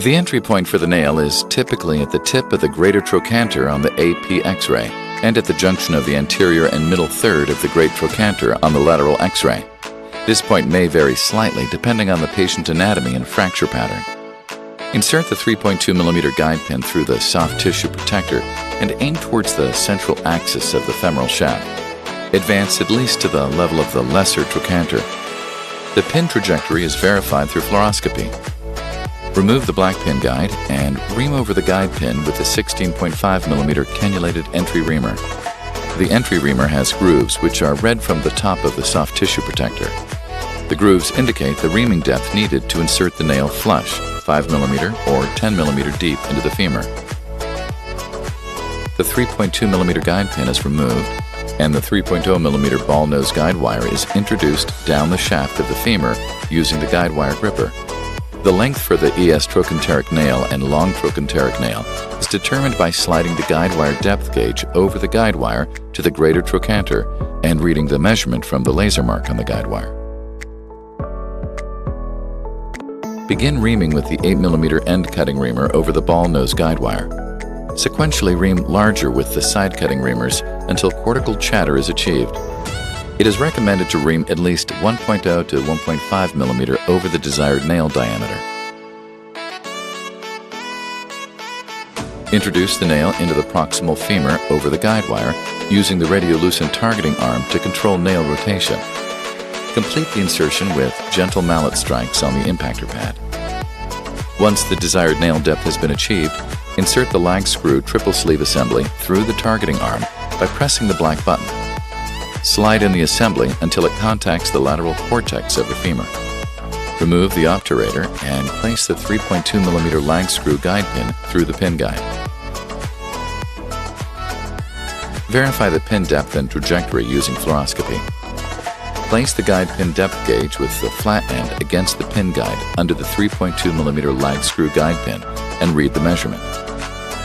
The entry point for the nail is typically at the tip of the greater trochanter on the AP X-ray and at the junction of the anterior and middle third of the great trochanter on the lateral X-ray. This point may vary slightly depending on the patient anatomy and fracture pattern. Insert the 3.2 mm guide pin through the soft tissue protector and aim towards the central axis of the femoral shaft. Advance at least to the level of the lesser trochanter. The pin trajectory is verified through fluoroscopy. Remove the black pin guide and ream over the guide pin with the 16.5 mm cannulated entry reamer. The entry reamer has grooves which are read from the top of the soft tissue protector. The grooves indicate the reaming depth needed to insert the nail flush, 5 mm or 10 mm deep into the femur. The 3.2 mm guide pin is removed, and the 3.0 mm ball nose guide wire is introduced down the shaft of the femur using the guide wire gripper. The length for the ES trochanteric nail and long trochanteric nail is determined by sliding the guide wire depth gauge over the guide wire to the greater trochanter and reading the measurement from the laser mark on the guide wire. Begin reaming with the 8 mm end cutting reamer over the ball nose guide wire. Sequentially ream larger with the side cutting reamers until cortical chatter is achieved. It is recommended to ream at least 1.0 to 1.5 mm over the desired nail diameter. Introduce the nail into the proximal femur over the guide wire using the radiolucent targeting arm to control nail rotation. Complete the insertion with gentle mallet strikes on the impactor pad. Once the desired nail depth has been achieved, insert the lag screw triple sleeve assembly through the targeting arm by pressing the black button. Slide in the assembly until it contacts the lateral cortex of the femur. Remove the obturator and place the 3.2 mm lag screw guide pin through the pin guide. Verify the pin depth and trajectory using fluoroscopy. Place the guide pin depth gauge with the flat end against the pin guide under the 3.2 mm lag screw guide pin and read the measurement.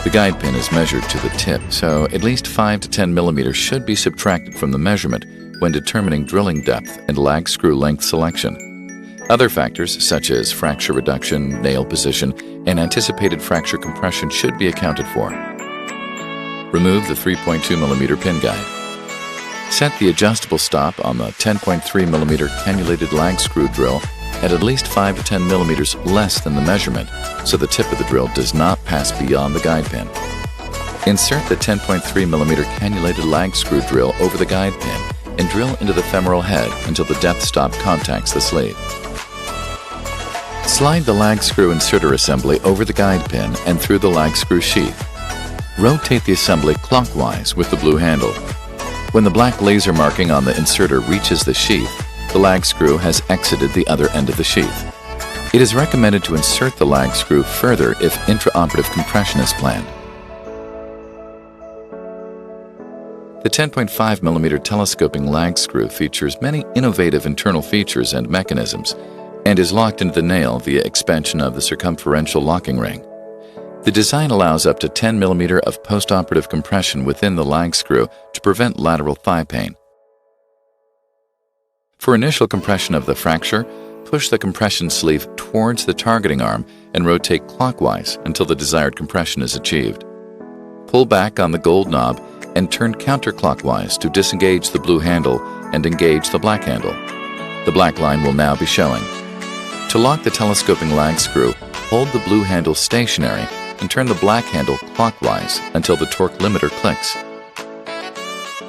The guide pin is measured to the tip, so at least 5 to 10 mm should be subtracted from the measurement when determining drilling depth and lag screw length selection. Other factors such as fracture reduction, nail position, and anticipated fracture compression should be accounted for. Remove the 3.2 mm pin guide. Set the adjustable stop on the 10.3 mm cannulated lag screw drill at least 5 to 10 mm less than the measurement, so the tip of the drill does not pass beyond the guide pin. Insert the 10.3 mm cannulated lag screw drill over the guide pin and drill into the femoral head until the depth stop contacts the sleeve. Slide the lag screw inserter assembly over the guide pin and through the lag screw sheath. Rotate the assembly clockwise with the blue handle. When the black laser marking on the inserter reaches the sheath, the lag screw has exited the other end of the sheath. It is recommended to insert the lag screw further if intraoperative compression is planned. The 10.5 mm telescoping lag screw features many innovative internal features and mechanisms and is locked into the nail via expansion of the circumferential locking ring. The design allows up to 10 mm of postoperative compression within the lag screw to prevent lateral thigh pain. For initial compression of the fracture, push the compression sleeve towards the targeting arm and rotate clockwise until the desired compression is achieved. Pull back on the gold knob and turn counterclockwise to disengage the blue handle and engage the black handle. The black line will now be showing. To lock the telescoping lag screw, hold the blue handle stationary and turn the black handle clockwise until the torque limiter clicks.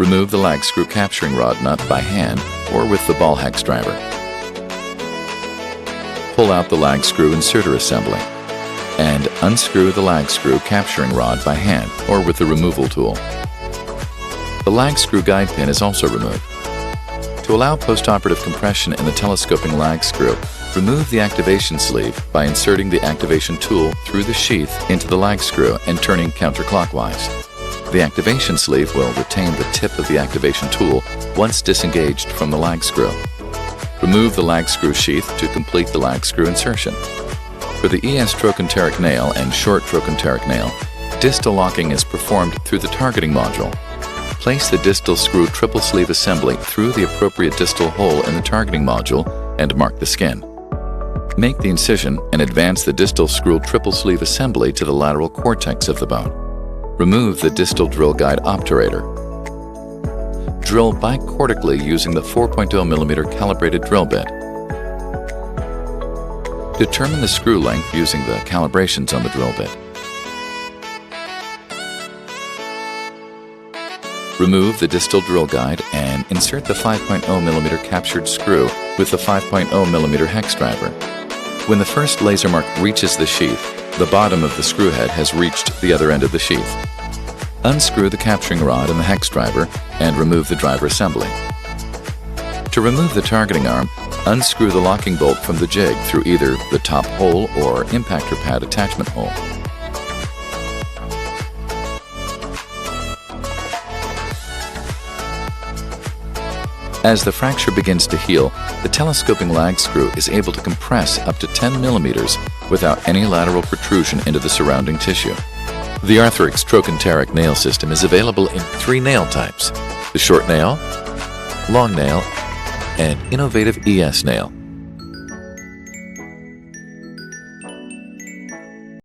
Remove the lag screw capturing rod nut by hand or with the ball hex driver. Pull out the lag screw inserter assembly and unscrew the lag screw capturing rod by hand or with the removal tool. The lag screw guide pin is also removed. To allow postoperative compression in the telescoping lag screw, remove the activation sleeve by inserting the activation tool through the sheath into the lag screw and turning counterclockwise. The activation sleeve will retain the tip of the activation tool once disengaged from the lag screw. Remove the lag screw sheath to complete the lag screw insertion. For the ES trochanteric nail and short trochanteric nail, distal locking is performed through the targeting module. Place the distal screw triple sleeve assembly through the appropriate distal hole in the targeting module and mark the skin. Make the incision and advance the distal screw triple sleeve assembly to the lateral cortex of the bone. Remove the distal drill guide obturator. Drill bicortically using the 4.0 mm calibrated drill bit. Determine the screw length using the calibrations on the drill bit. Remove the distal drill guide and insert the 5.0 mm captured screw with the 5.0 mm hex driver. When the first laser mark reaches the sheath, the bottom of the screw head has reached the other end of the sheath. Unscrew the capturing rod and the hex driver and remove the driver assembly. To remove the targeting arm, unscrew the locking bolt from the jig through either the top hole or impactor pad attachment hole. As the fracture begins to heal, the telescoping lag screw is able to compress up to 10 mm without any lateral protrusion into the surrounding tissue. The Arthrex Trochanteric Nail System is available in 3 nail types: the short nail, long nail, and innovative ES nail.